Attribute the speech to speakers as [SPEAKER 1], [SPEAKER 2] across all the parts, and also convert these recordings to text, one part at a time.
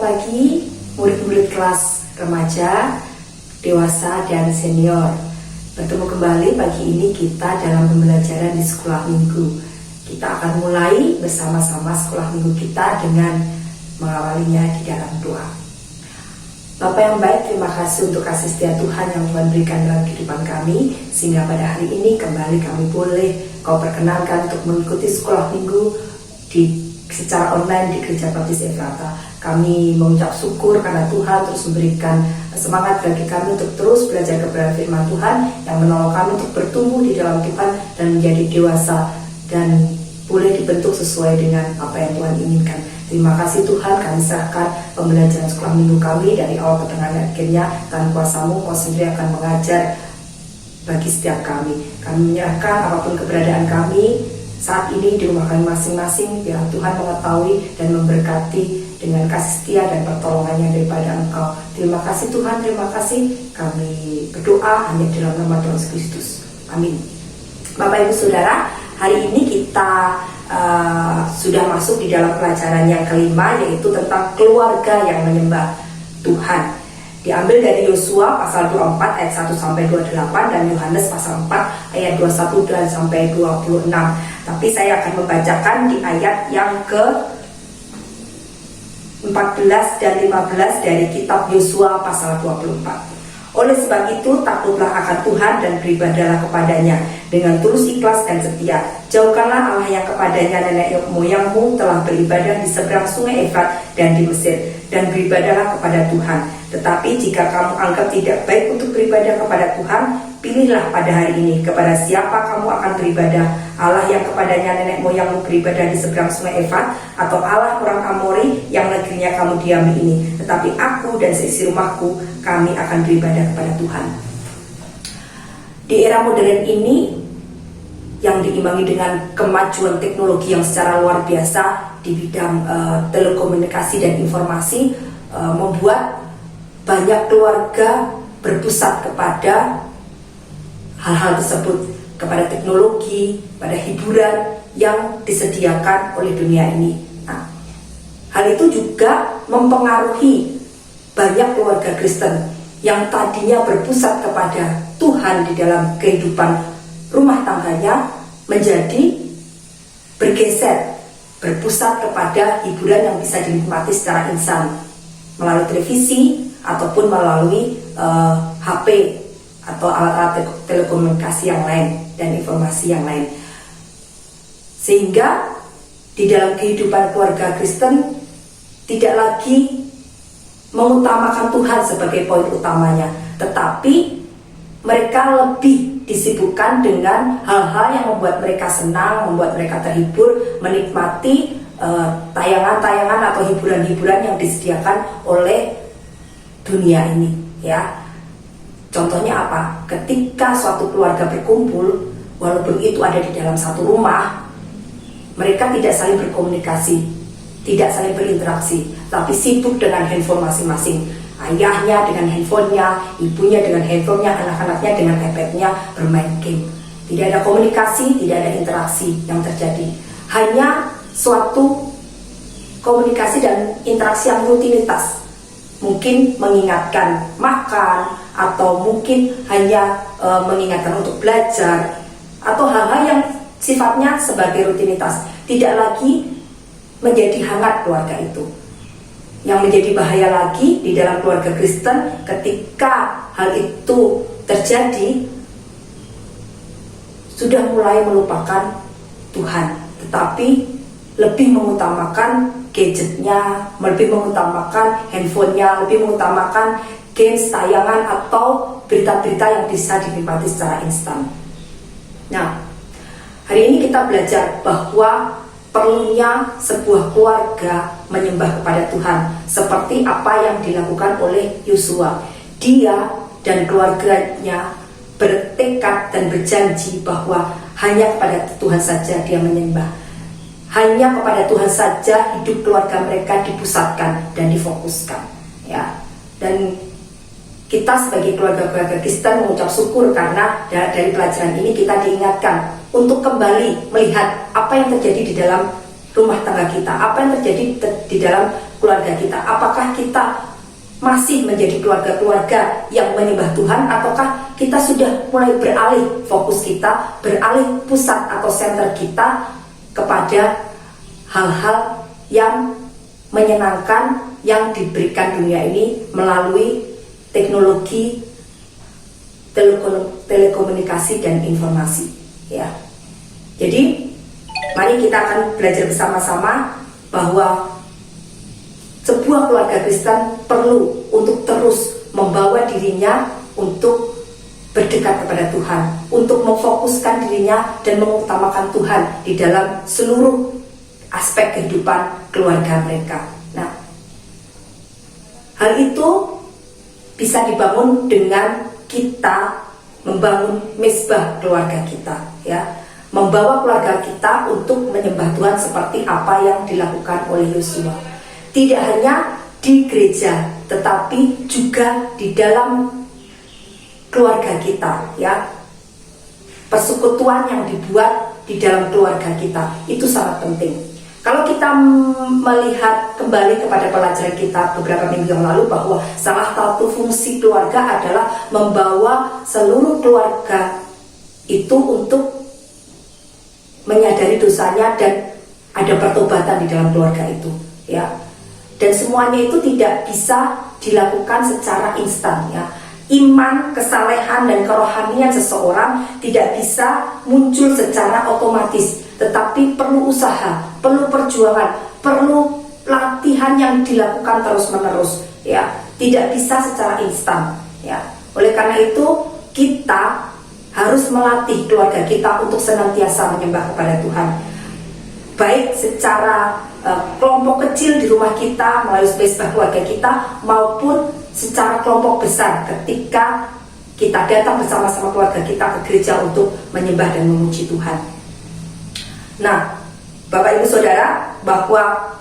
[SPEAKER 1] pagi murid-murid kelas remaja, dewasa, dan senior. Bertemu kembali pagi ini kita dalam pembelajaran di sekolah minggu. Kita akan mulai bersama-sama sekolah minggu kita dengan mengawalinya di dalam doa. Bapak yang baik, terima kasih untuk kasih setia Tuhan yang Tuhan berikan dalam kehidupan kami, sehingga pada hari ini kembali kami boleh Kau perkenankan untuk mengikuti sekolah minggu secara online di Gereja Baptis Efrata. Kami mengucap syukur karena Tuhan terus memberikan semangat bagi kami untuk terus belajar kebenaran firman Tuhan yang menolong kami untuk bertumbuh di dalam Tuhan dan menjadi dewasa dan boleh dibentuk sesuai dengan apa yang Tuhan inginkan. Terima kasih Tuhan, kami serahkan pembelajaran sekolah minggu kami dari awal ke tengah dan akhirnya. Tangan kuasa-Mu, Kau sendiri akan mengajar bagi setiap kami. Kami menyerahkan apapun keberadaan kami saat ini di rumah kami masing-masing, biar Tuhan mengetahui dan memberkati dengan kasih setia dan pertolongannya daripada Engkau. Terima kasih Tuhan, terima kasih. Kami berdoa hanya dalam nama Tuhan Yesus Kristus. Amin. Bapak Ibu Saudara, hari ini kita sudah masuk di dalam pelajaran yang kelima, yaitu tentang keluarga yang menyembah Tuhan. Diambil dari Yosua pasal 24 ayat 1 sampai 28 dan Yohanes pasal 4 ayat 21 dan sampai 26. Tapi saya akan membacakan di ayat yang ke 14 dan 15 dari kitab Yosua pasal 24. Oleh sebab itu, takutlah akan Tuhan dan beribadahlah kepadanya dengan tulus ikhlas dan setia. Jauhkanlah Allah yang kepadanya nenek moyangmu telah beribadah di seberang sungai Efrat dan di Mesir, dan beribadahlah kepada Tuhan. Tetapi jika kamu anggap tidak baik untuk beribadah kepada Tuhan, pilihlah pada hari ini kepada siapa kamu akan beribadah, Allah yang kepadanya nenek moyangmu beribadah di seberang sungai Efrat, atau Allah orang Amori yang negerinya kamu diami ini. Tetapi aku dan seisi rumahku, kami akan beribadah kepada Tuhan. Di era modern ini yang diimbangi dengan kemajuan teknologi yang secara luar biasa di bidang telekomunikasi dan informasi, membuat banyak keluarga berpusat kepada hal-hal tersebut, kepada teknologi, pada hiburan yang disediakan oleh dunia ini. Nah, hal itu juga mempengaruhi banyak keluarga Kristen yang tadinya berpusat kepada Tuhan di dalam kehidupan rumah tangganya, menjadi bergeser, berpusat kepada hiburan yang bisa dinikmati secara instan melalui televisi ataupun melalui HP atau alat-alat telekomunikasi yang lain dan informasi yang lain. Sehingga di dalam kehidupan keluarga Kristen tidak lagi mengutamakan Tuhan sebagai poin utamanya, tetapi mereka lebih disibukkan dengan hal-hal yang membuat mereka senang, membuat mereka terhibur, menikmati tayangan-tayangan atau hiburan-hiburan yang disediakan oleh dunia ini, ya. Contohnya apa? Ketika suatu keluarga berkumpul, walaupun itu ada di dalam satu rumah, mereka tidak saling berkomunikasi, tidak saling berinteraksi, tapi sibuk dengan handphone masing-masing. Ayahnya dengan handphonenya, ibunya dengan handphonenya, anak-anaknya dengan iPadnya bermain game. Tidak ada komunikasi, tidak ada interaksi yang terjadi. Hanya suatu komunikasi dan interaksi yang rutinitas. Mungkin mengingatkan makan, atau mungkin hanya mengingatkan untuk belajar, atau hal-hal yang sifatnya sebagai rutinitas. Tidak lagi menjadi hangat keluarga itu. Yang menjadi bahaya lagi di dalam keluarga Kristen, ketika hal itu terjadi, sudah mulai melupakan Tuhan, tetapi lebih mengutamakan gadgetnya, lebih mengutamakan handphonenya, lebih mengutamakan games, tayangan, atau berita-berita yang bisa dinikmati secara instan. Nah, hari ini kita belajar bahwa perlunya sebuah keluarga menyembah kepada Tuhan, seperti apa yang dilakukan oleh Yosua. Dia dan keluarganya bertekad dan berjanji bahwa hanya kepada Tuhan saja dia menyembah. Hanya kepada Tuhan saja hidup keluarga mereka dipusatkan dan difokuskan, ya. Dan kita sebagai keluarga-keluarga Kristen mengucap syukur karena dari pelajaran ini kita diingatkan untuk kembali melihat apa yang terjadi di dalam rumah tangga kita, apa yang terjadi di dalam keluarga kita. Apakah kita masih menjadi keluarga-keluarga yang menyembah Tuhan, ataukah kita sudah mulai beralih fokus kita, beralih pusat atau center kita kepada hal-hal yang menyenangkan yang diberikan dunia ini melalui teknologi telekomunikasi dan informasi, ya. Jadi mari kita akan belajar bersama-sama bahwa sebuah keluarga Kristen perlu untuk terus membawa dirinya untuk berdekat kepada Tuhan, untuk memfokuskan dirinya dan mengutamakan Tuhan di dalam seluruh aspek kehidupan keluarga mereka. Nah, hal itu bisa dibangun dengan kita membangun mezbah keluarga kita, ya. Membawa keluarga kita untuk menyembah Tuhan seperti apa yang dilakukan oleh Yosua. Tidak hanya di gereja, tetapi juga di dalam keluarga kita, ya. Persekutuan yang dibuat di dalam keluarga kita itu sangat penting. Kalau kita melihat kembali kepada pelajaran kita beberapa minggu yang lalu, bahwa salah satu fungsi keluarga adalah membawa seluruh keluarga itu untuk menyadari dosanya dan ada pertobatan di dalam keluarga itu, ya. Dan semuanya itu tidak bisa dilakukan secara instan, ya. Iman, kesalehan, dan kerohanian seseorang tidak bisa muncul secara otomatis, tetapi perlu usaha, perlu perjuangan, perlu latihan yang dilakukan terus-menerus, ya. Tidak bisa secara instan, ya. Oleh karena itu kita harus melatih keluarga kita untuk senantiasa menyembah kepada Tuhan, baik secara kelompok kecil di rumah kita melalui mezbah keluarga kita, maupun secara kelompok besar ketika kita datang bersama-sama keluarga kita ke gereja untuk menyembah dan memuji Tuhan. Nah, Bapak Ibu Saudara, bahwa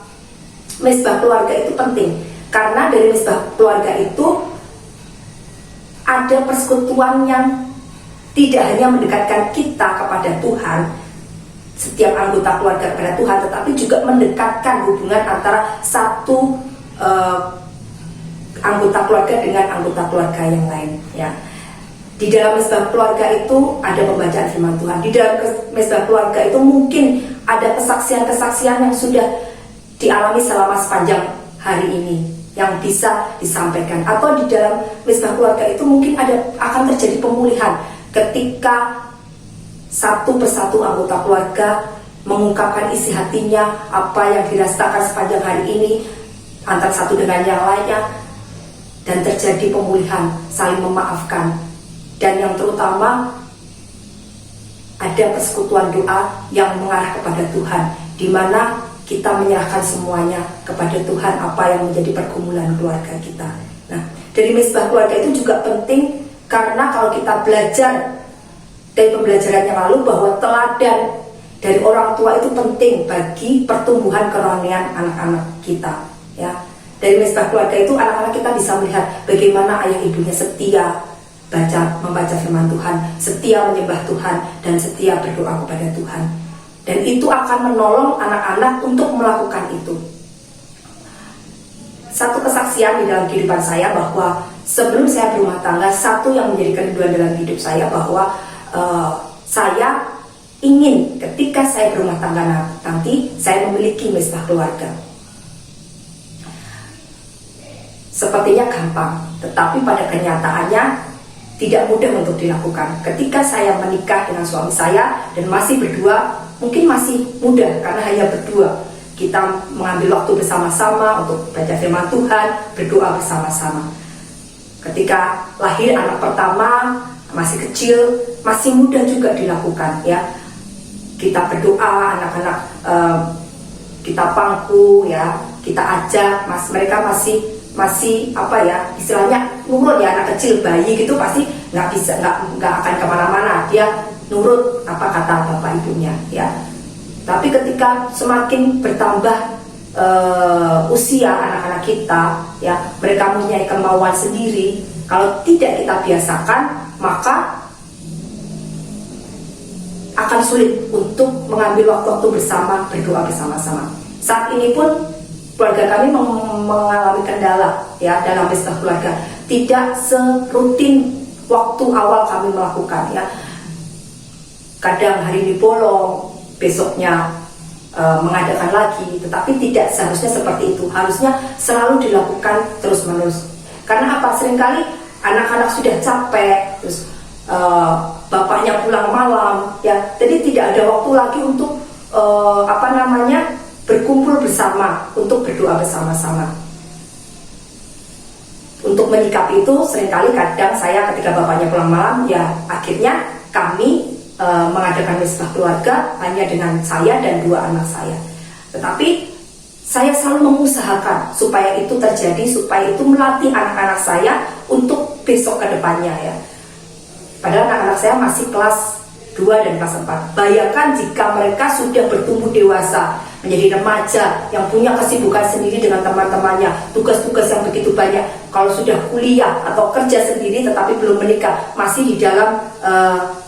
[SPEAKER 1] mezbah keluarga itu penting, karena dari mezbah keluarga itu ada persekutuan yang tidak hanya mendekatkan kita kepada Tuhan, setiap anggota keluarga kepada Tuhan, tetapi juga mendekatkan hubungan antara satu anggota keluarga dengan anggota keluarga yang lain, ya. Di dalam mezbah keluarga itu ada pembacaan firman Tuhan. Di dalam mezbah keluarga itu mungkin ada kesaksian-kesaksian yang sudah dialami selama sepanjang hari ini yang bisa disampaikan. Atau di dalam mezbah keluarga itu mungkin akan terjadi pemulihan ketika satu persatu anggota keluarga mengungkapkan isi hatinya, apa yang dirasakan sepanjang hari ini antara satu dengan yang lainnya, dan terjadi pemulihan, saling memaafkan, dan yang terutama ada persekutuan doa yang mengarah kepada Tuhan, di mana kita menyerahkan semuanya kepada Tuhan, apa yang menjadi pergumulan keluarga kita. Nah, dari mezbah keluarga itu juga penting, karena kalau kita belajar dari pembelajaran yang lalu bahwa teladan dari orang tua itu penting bagi pertumbuhan kerohanian anak-anak kita, ya. Dari mezbah keluarga itu anak-anak kita bisa melihat bagaimana ayah ibunya setia membaca firman Tuhan, setia menyembah Tuhan, dan setia berdoa kepada Tuhan. Dan itu akan menolong anak-anak untuk melakukan itu. Satu kesaksian di dalam kehidupan saya bahwa sebelum saya berumah tangga, satu yang menjadi kerinduan dalam hidup saya bahwa saya ingin ketika saya berumah tangga nanti saya memiliki mezbah keluarga. Sepertinya gampang, tetapi pada kenyataannya tidak mudah untuk dilakukan. Ketika saya menikah dengan suami saya dan masih berdua, mungkin masih mudah karena hanya berdua. Kita mengambil waktu bersama-sama untuk baca firman Tuhan, berdoa bersama-sama. Ketika lahir anak pertama, masih kecil, masih mudah juga dilakukan, ya. Kita berdoa, anak-anak kita pangku, ya, kita ajak, mereka masih apa ya, istilahnya nurut, ya. Anak kecil, bayi gitu pasti nggak akan kemana-mana, dia nurut apa kata bapak ibunya, ya. Tapi ketika semakin bertambah usia anak-anak kita, ya, mereka mempunyai kemauan sendiri. Kalau tidak kita biasakan, maka akan sangat sulit untuk mengambil waktu-waktu bersama, berdoa bersama-sama. Saat ini pun keluarga kami mengalami kendala ya dalam Misbah Keluarga, tidak serutin waktu awal kami melakukan ya. Kadang hari ini bolong, besoknya mengadakan lagi, tetapi tidak seharusnya seperti itu. Harusnya selalu dilakukan terus-menerus. Karena apa? Seringkali anak-anak sudah capek, terus bapaknya pulang malam, ya. Jadi tidak ada waktu lagi untuk berkumpul bersama untuk berdoa bersama-sama. Untuk menyikapi itu, seringkali kadang saya ketika bapaknya pulang malam, ya akhirnya kami mengadakan Misbah Keluarga hanya dengan saya dan 2 anak saya. Tetapi saya selalu mengusahakan supaya itu terjadi, supaya itu melatih anak-anak saya untuk besok ke depannya ya. Padahal anak-anak saya masih kelas 2 dan kelas 4. Bayangkan jika mereka sudah bertumbuh dewasa, menjadi remaja yang punya kesibukan sendiri dengan teman-temannya, tugas-tugas yang begitu banyak. Kalau sudah kuliah atau kerja sendiri tetapi belum menikah, masih di dalam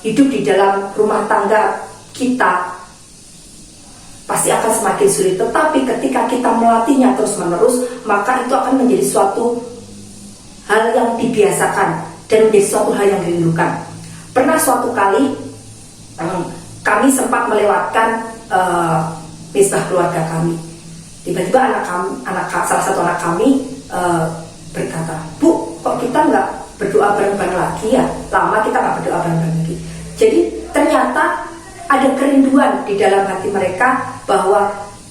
[SPEAKER 1] hidup di dalam rumah tangga kita, pasti akan semakin sulit. Tetapi ketika kita melatihnya terus-menerus, maka itu akan menjadi suatu hal yang dibiasakan dan menjadi suatu hal yang dirindukan. Pernah suatu kali kami sempat melewatkan Misbah Keluarga kami. Tiba-tiba salah satu anak kami berkata, "Bu, kok kita nggak berdoa bareng-bareng lagi ya? Lama kita nggak berdoa bareng-bareng lagi." Jadi ternyata ada kerinduan di dalam hati mereka bahwa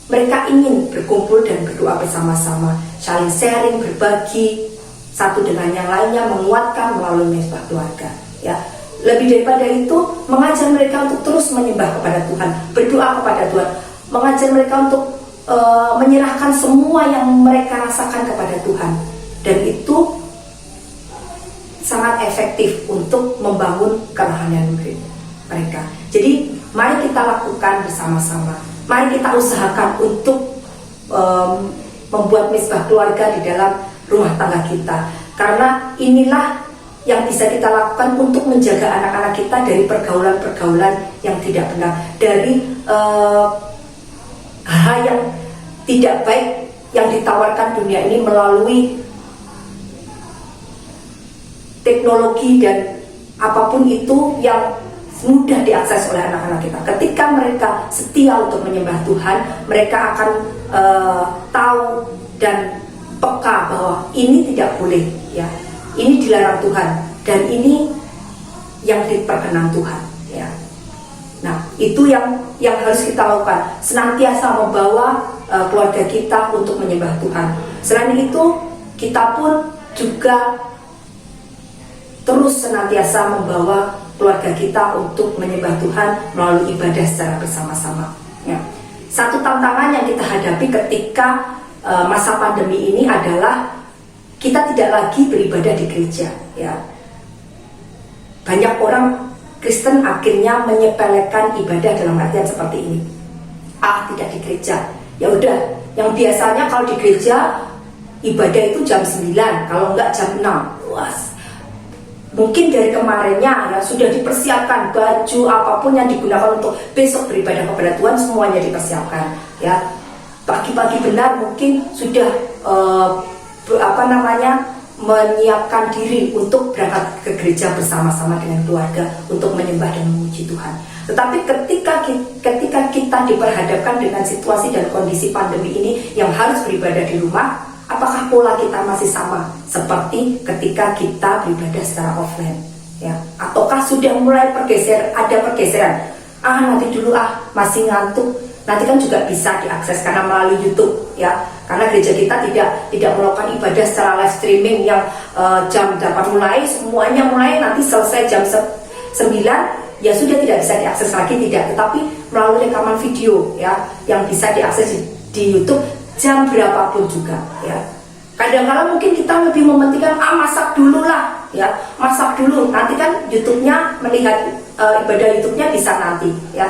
[SPEAKER 1] mereka ingin berkumpul dan berdoa bersama-sama, saling sharing, berbagi satu dengan yang lainnya, menguatkan melalui Misbah Keluarga. Ya, lebih daripada itu, mengajar mereka untuk terus menyembah kepada Tuhan, berdoa kepada Tuhan, mengajar mereka untuk menyerahkan semua yang mereka rasakan kepada Tuhan, dan itu sangat efektif untuk membangun kerohanian mereka. Jadi mari kita lakukan bersama-sama, mari kita usahakan untuk membuat Misbah Keluarga di dalam rumah tangga kita, karena inilah yang bisa kita lakukan untuk menjaga anak-anak kita dari pergaulan-pergaulan yang tidak benar, dari hal yang tidak baik yang ditawarkan dunia ini melalui teknologi dan apapun itu yang mudah diakses oleh anak-anak kita. Ketika mereka setia untuk menyembah Tuhan, mereka akan tahu dan peka bahwa ini tidak boleh, ya, ini dilarang Tuhan dan ini yang diperkenan Tuhan, ya. Nah, itu yang harus kita lakukan, senantiasa membawa keluarga kita untuk menyembah Tuhan. Selain itu, kita pun juga terus senantiasa membawa keluarga kita untuk menyembah Tuhan melalui ibadah secara bersama-sama, ya. Satu tantangan yang kita hadapi ketika masa pandemi ini adalah kita tidak lagi beribadah di gereja, ya. Banyak orang Kristen akhirnya menyepelekan ibadah dalam artian seperti ini. Tidak di gereja. Ya udah, yang biasanya kalau di gereja ibadah itu jam 9, kalau enggak jam 6. Luas. Mungkin dari kemarinnya ya sudah dipersiapkan baju apapun yang digunakan untuk besok beribadah kepada Tuhan, semuanya dipersiapkan, ya. Pagi-pagi benar mungkin sudah menyiapkan diri untuk berangkat ke gereja bersama-sama dengan keluarga untuk menyembah dan memuji Tuhan. Tetapi ketika kita diperhadapkan dengan situasi dan kondisi pandemi ini yang harus beribadah di rumah, apakah pola kita masih sama seperti ketika kita beribadah secara offline, ya? Ataukah sudah mulai ada pergeseran? Nanti dulu masih ngantuk. Nanti kan juga bisa diakses karena melalui YouTube, ya. Karena gereja kita tidak melakukan ibadah secara live streaming yang jam 8 mulai, semuanya mulai nanti selesai jam 9, ya sudah tidak bisa diakses lagi, tidak. Tetapi melalui rekaman video, ya, yang bisa diakses di YouTube jam berapapun juga, ya. Kadang-kadang mungkin kita lebih mementingkan masak dulu lah, ya, masak dulu. Nanti kan YouTube-nya melihat ibadah YouTube-nya bisa nanti, ya.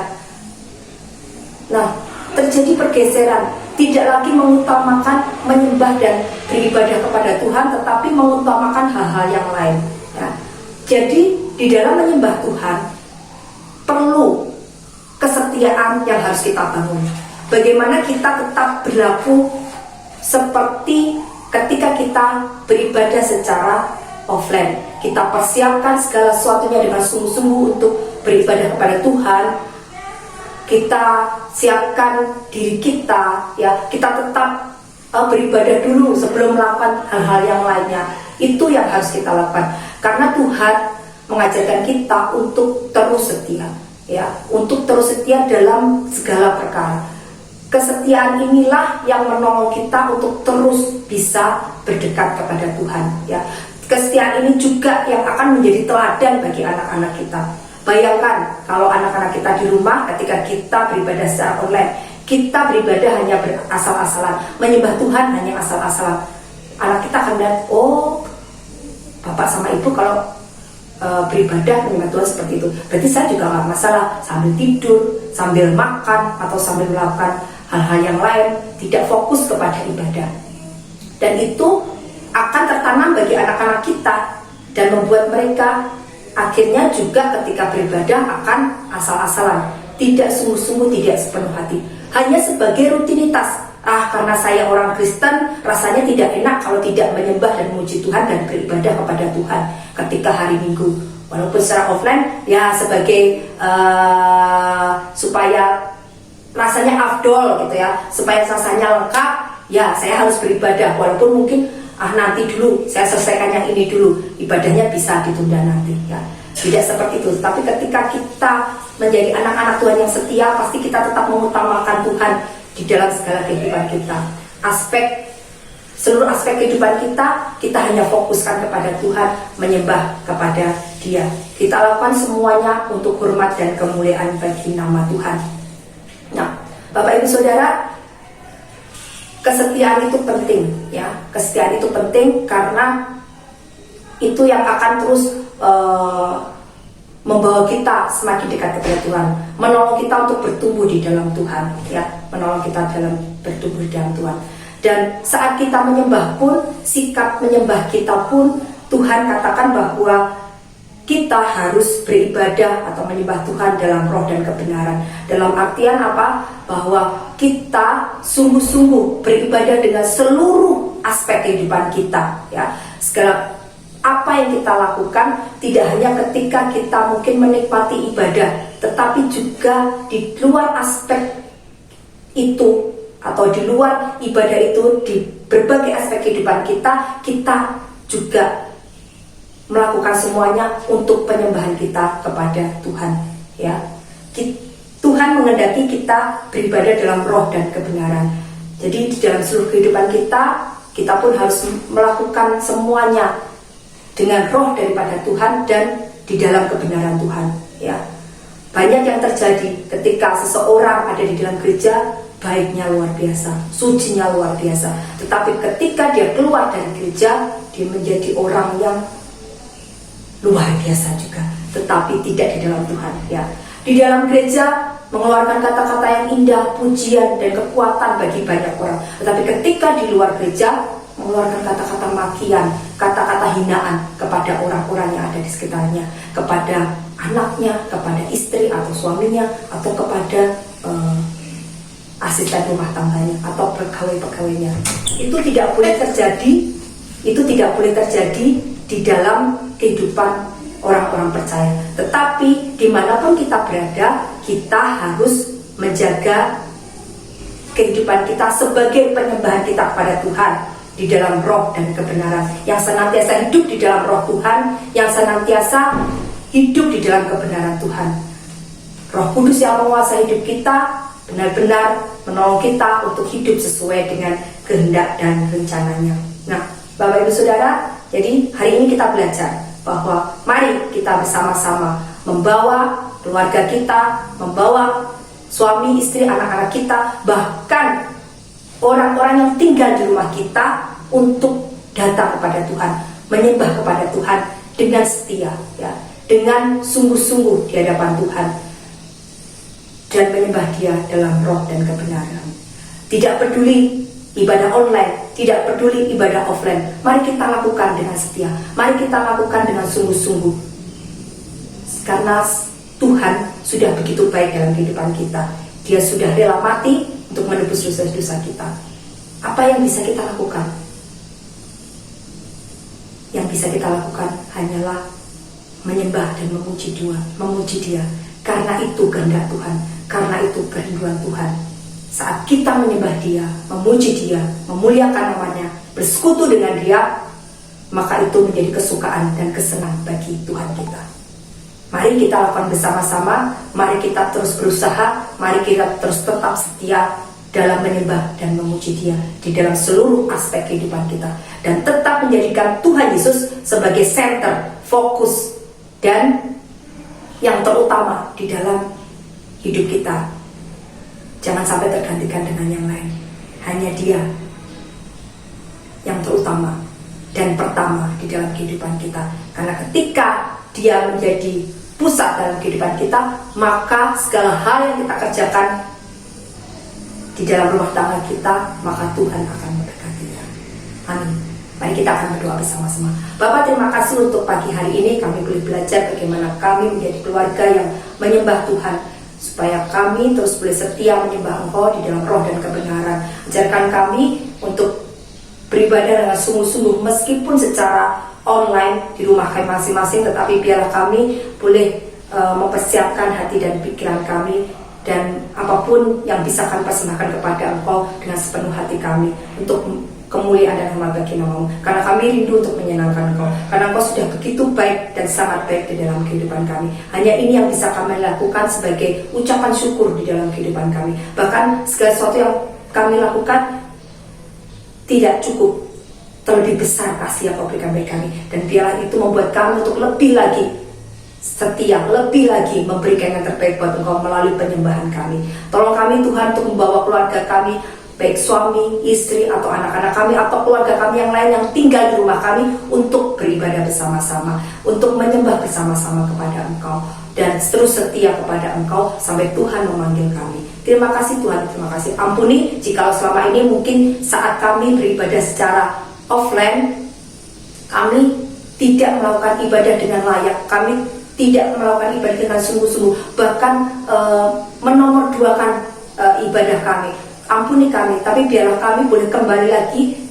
[SPEAKER 1] Nah, terjadi pergeseran, tidak lagi mengutamakan menyembah dan beribadah kepada Tuhan, tetapi mengutamakan hal-hal yang lain, ya. Jadi di dalam menyembah Tuhan perlu kesetiaan yang harus kita bangun. Bagaimana kita tetap berlaku seperti ketika kita beribadah secara offline. Kita persiapkan segala sesuatunya dengan sungguh-sungguh untuk beribadah kepada Tuhan. Kita siapkan diri kita, ya, kita tetap beribadah dulu sebelum melakukan hal-hal yang lainnya. Itu yang harus kita lakukan, karena Tuhan mengajarkan kita untuk terus setia, ya, untuk terus setia dalam segala perkara. Kesetiaan inilah yang menolong kita untuk terus bisa berdekat kepada Tuhan, ya. Kesetiaan ini juga yang akan menjadi teladan bagi anak-anak kita. Bayangkan kalau anak-anak kita di rumah ketika kita beribadah secara online, kita beribadah hanya berasal-asalan, menyembah Tuhan hanya asal-asalan. Anak kita akan lihat, oh, bapak sama ibu kalau beribadah menyembah Tuhan seperti itu, berarti saya juga nggak masalah sambil tidur, sambil makan, atau sambil melakukan hal-hal yang lain, tidak fokus kepada ibadah. Dan itu akan tertanam bagi anak-anak kita dan membuat mereka akhirnya juga ketika beribadah akan asal-asalan, tidak sungguh-sungguh, tidak sepenuh hati, hanya sebagai rutinitas. Karena saya orang Kristen, rasanya tidak enak kalau tidak menyembah dan memuji Tuhan dan beribadah kepada Tuhan ketika hari Minggu. Walaupun secara offline, ya sebagai supaya rasanya afdol gitu ya, supaya rasanya lengkap, ya saya harus beribadah. Walaupun mungkin nanti dulu, saya selesaikan yang ini dulu, ibadahnya bisa ditunda nanti, ya. Tidak seperti itu. Tapi ketika kita menjadi anak-anak Tuhan yang setia, pasti kita tetap mengutamakan Tuhan di dalam segala kehidupan kita. Seluruh aspek kehidupan kita hanya fokuskan kepada Tuhan, menyembah kepada Dia. Kita lakukan semuanya untuk hormat dan kemuliaan bagi nama Tuhan. Nah, Bapak Ibu Saudara, kesetiaan itu penting, ya. Kesetiaan itu penting karena itu yang akan terus membawa kita semakin dekat kepada Tuhan, menolong kita untuk bertumbuh di dalam Tuhan, ya, menolong kita dalam bertumbuh di dalam Tuhan. Dan saat kita menyembah pun, sikap menyembah kita pun, Tuhan katakan bahwa kita harus beribadah atau menyembah Tuhan dalam roh dan kebenaran. Dalam artian apa? Bahwa kita sungguh-sungguh beribadah dengan seluruh aspek kehidupan kita, ya. Segala apa yang kita lakukan tidak hanya ketika kita mungkin menikmati ibadah, tetapi juga di luar aspek itu atau di luar ibadah itu, di berbagai aspek kehidupan kita juga melakukan semuanya untuk penyembahan kita kepada Tuhan, ya. Tuhan menghendaki kita beribadah dalam roh dan kebenaran. Jadi di dalam seluruh kehidupan kita pun harus melakukan semuanya dengan roh daripada Tuhan dan di dalam kebenaran Tuhan, ya. Banyak yang terjadi ketika seseorang ada di dalam gereja, baiknya luar biasa, sucinya luar biasa, tetapi ketika dia keluar dari gereja, dia menjadi orang yang luar biasa juga, tetapi tidak di dalam Tuhan, ya. Di dalam gereja mengeluarkan kata-kata yang indah, pujian dan kekuatan bagi banyak orang, tetapi ketika di luar gereja mengeluarkan kata-kata makian, kata-kata hinaan kepada orang-orang yang ada di sekitarnya, kepada anaknya, kepada istri atau suaminya, atau kepada asisten rumah tangganya atau pegawai-pegawainya. Itu tidak boleh terjadi. Itu tidak boleh terjadi di dalam kehidupan orang-orang percaya. Tetapi dimanapun kita berada, kita harus menjaga kehidupan kita sebagai penyembahan kita kepada Tuhan di dalam roh dan kebenaran, yang senantiasa hidup di dalam roh Tuhan, yang senantiasa hidup di dalam kebenaran Tuhan. Roh Kudus yang menguasai hidup kita benar-benar menolong kita untuk hidup sesuai dengan kehendak dan rencananya. Nah, Bapak Ibu Saudara, jadi hari ini kita belajar bahwa mari kita bersama-sama membawa keluarga kita, membawa suami, istri, anak-anak kita, bahkan orang-orang yang tinggal di rumah kita untuk datang kepada Tuhan, menyembah kepada Tuhan dengan setia, ya, dengan sungguh-sungguh di hadapan Tuhan, dan menyembah Dia dalam roh dan kebenaran. Tidak peduli ibadah online, tidak peduli ibadah offline, mari kita lakukan dengan setia, mari kita lakukan dengan sungguh-sungguh, karena Tuhan sudah begitu baik dalam kehidupan kita. Dia sudah rela mati untuk menebus dosa-dosa kita. Apa yang bisa kita lakukan? Yang bisa kita lakukan hanyalah menyembah dan memuji Dia. Karena itu kehendak Tuhan, karena itu kerinduan Tuhan. Saat kita menyembah Dia, memuji Dia, memuliakan namanya, bersekutu dengan Dia, maka itu menjadi kesukaan dan kesenangan bagi Tuhan kita. Mari kita lakukan bersama-sama, mari kita terus berusaha, mari kita terus tetap setia dalam menyembah dan memuji Dia di dalam seluruh aspek kehidupan kita, dan tetap menjadikan Tuhan Yesus sebagai center, fokus, dan yang terutama di dalam hidup kita. Jangan sampai tergantikan dengan yang lain. Hanya Dia yang terutama dan pertama di dalam kehidupan kita. Karena ketika Dia menjadi pusat dalam kehidupan kita, maka segala hal yang kita kerjakan di dalam rumah tangga kita, maka Tuhan akan memberkatinya. Amin. Mari kita akan berdoa bersama-sama. Bapak, terima kasih untuk pagi hari ini kami boleh belajar bagaimana kami menjadi keluarga yang menyembah Tuhan, supaya kami terus boleh setia menyembah Engkau di dalam roh dan kebenaran. Ajarkan kami untuk beribadah dengan sungguh-sungguh meskipun secara online di rumah kami masing-masing, tetapi biarlah kami boleh mempersiapkan hati dan pikiran kami, dan apapun yang bisa kami persembahkan kepada Engkau dengan sepenuh hati kami untuk kemuliaan dan hormat bagi nama-Mu. Karena kami rindu untuk menyenangkan Engkau, karena Engkau sudah begitu baik dan sangat baik di dalam kehidupan kami. Hanya ini yang bisa kami lakukan sebagai ucapan syukur di dalam kehidupan kami. Bahkan segala sesuatu yang kami lakukan tidak cukup, terlebih besar kasih yang Kau berikan bagi kami, dan biarlah itu membuat kami untuk lebih lagi setia, lebih lagi memberikan yang terbaik buat Engkau melalui penyembahan kami. Tolong kami Tuhan untuk membawa keluarga kami, baik suami, istri, atau anak-anak kami, atau keluarga kami yang lain yang tinggal di rumah kami, untuk beribadah bersama-sama, untuk menyembah bersama-sama kepada Engkau, dan terus setia kepada Engkau sampai Tuhan memanggil kami. Terima kasih Tuhan, terima kasih. Ampuni jika selama ini mungkin saat kami beribadah secara offline, kami tidak melakukan ibadah dengan layak, kami tidak melakukan ibadah dengan sungguh-sungguh, bahkan menomorduakan ibadah kami. Ampuni kami, tapi biarlah kami boleh kembali lagi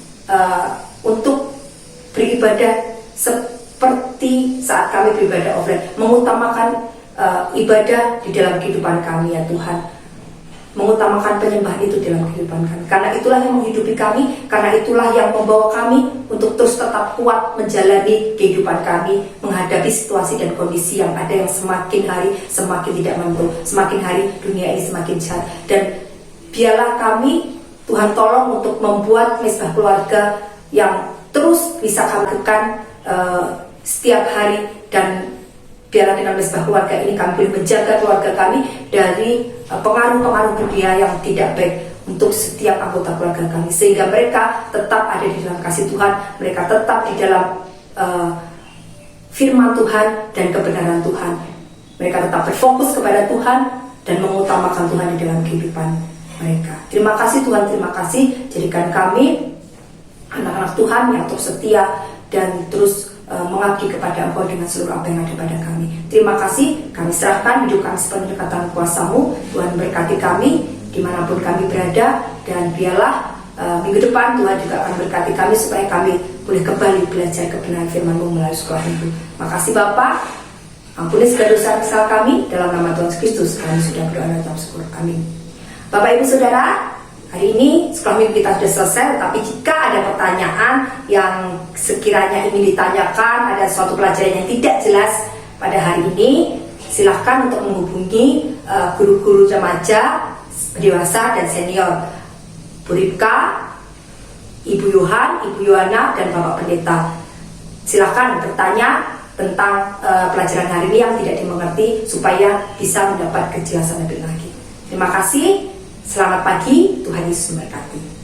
[SPEAKER 1] untuk beribadah seperti saat kami beribadah offline, mengutamakan ibadah di dalam kehidupan kami ya Tuhan, mengutamakan penyembahan itu dalam kehidupan kami. Karena itulah yang menghidupi kami, karena itulah yang membawa kami untuk terus tetap kuat menjalani kehidupan kami, menghadapi situasi dan kondisi yang ada yang semakin hari semakin tidak menentu, semakin hari dunia ini semakin jahat. Dan biarlah kami, Tuhan tolong untuk membuat mesbah keluarga yang terus bisa kami lakukan setiap hari, dan biarlah dengan mesbah keluarga ini kami boleh menjaga keluarga kami dari pengaruh-pengaruh dunia yang tidak baik untuk setiap anggota keluarga kami, sehingga mereka tetap ada di dalam kasih Tuhan, mereka tetap di dalam firman Tuhan dan kebenaran Tuhan, mereka tetap berfokus kepada Tuhan dan mengutamakan Tuhan di dalam kehidupan mereka. Terima kasih Tuhan, terima kasih. Jadikan kami anak-anak Tuhan yang terus setia dan terus mengabdi kepada Engkau dengan seluruh apa yang ada pada kami. Terima kasih, kami serahkan hidup kami sepenuhnya ke tangan kuasa-Mu. Tuhan berkati kami dimanapun kami berada, dan biarlah minggu depan Tuhan juga akan berkati kami supaya kami boleh kembali belajar kebenaran firman-Mu melalui sekolah minggu. Makasih Bapa, ampuni segala dosa kami, dalam nama Tuhan Kristus kami sudah berdoa dan syukur. Amin. Bapak Ibu Saudara, hari ini sekolah minggu kita sudah selesai, tapi jika ada pertanyaan yang sekiranya ingin ditanyakan, ada suatu pelajaran yang tidak jelas pada hari ini, silahkan untuk menghubungi guru-guru remaja, dewasa, dan senior, Bu Ripka, Ibu Yohan, Ibu Yohana, dan Bapak Pendeta. Silahkan bertanya tentang pelajaran hari ini yang tidak dimengerti, supaya bisa mendapat kejelasan lebih lagi. Terima kasih. Selamat pagi, Tuhan Yesus memberkati.